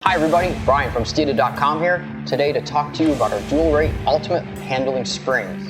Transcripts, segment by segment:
Hi everybody, Brian from Steeda.com here, today to talk to you about our dual rate ultimate handling springs.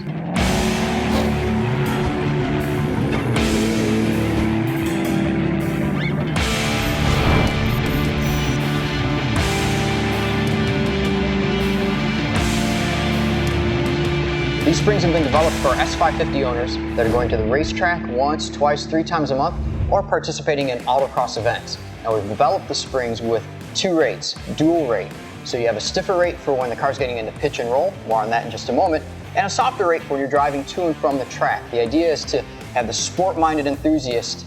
These springs have been developed for S550 owners that are going to the racetrack once, twice, 3 times a month, or participating in autocross events. Now we've developed the springs with 2 rates, dual rate. So you have a stiffer rate for when the car's getting into pitch and roll, more on that in just a moment, and a softer rate for when you're driving to and from the track. The idea is to have the sport-minded enthusiast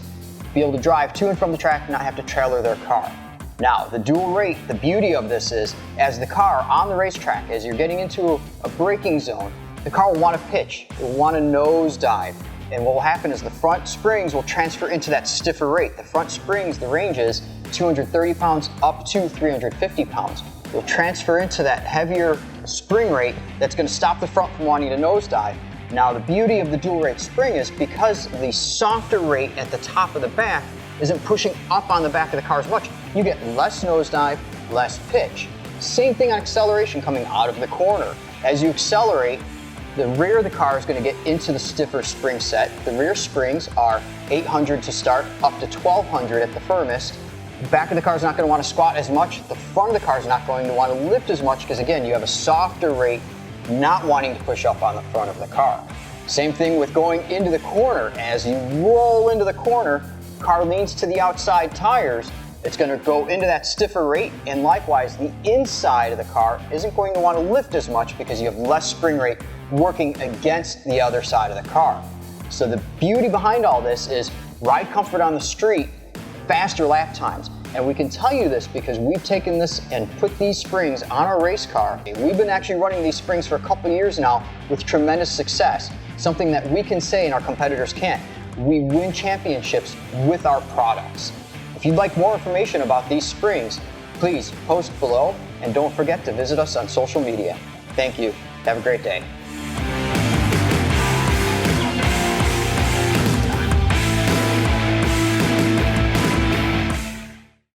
be able to drive to and from the track and not have to trailer their car. Now, the dual rate, the beauty of this is, as the car on the racetrack, as you're getting into a braking zone, the car will want to pitch, it will want to nosedive, and what will happen is the front springs will transfer into that stiffer rate. The front springs, the range is 230 pounds up to 350 pounds. Will transfer into that heavier spring rate that's going to stop the front from wanting to nosedive. Now, the beauty of the dual rate spring is because the softer rate at the top of the back isn't pushing up on the back of the car as much, you get less nosedive, less pitch. Same thing on acceleration coming out of the corner. As you accelerate, the rear of the car is going to get into the stiffer spring set. The rear springs are 800 to start, up to 1200 at the firmest. The back of the car is not going to want to squat as much. The front of the car is not going to want to lift as much because, again, you have a softer rate not wanting to push up on the front of the car. Same thing with going into the corner. As you roll into the corner, car leans to the outside tires. It's going to go into that stiffer rate, and likewise, the inside of the car isn't going to want to lift as much because you have less spring rate working against the other side of the car. So the beauty behind all this is ride comfort on the street, faster lap times. And we can tell you this because we've taken this and put these springs on our race car. We've been actually running these springs for a couple of years now with tremendous success, something that we can say and our competitors can't. We win championships with our products. If you'd like more information about these springs, please post below and don't forget to visit us on social media. Thank you. Have a great day.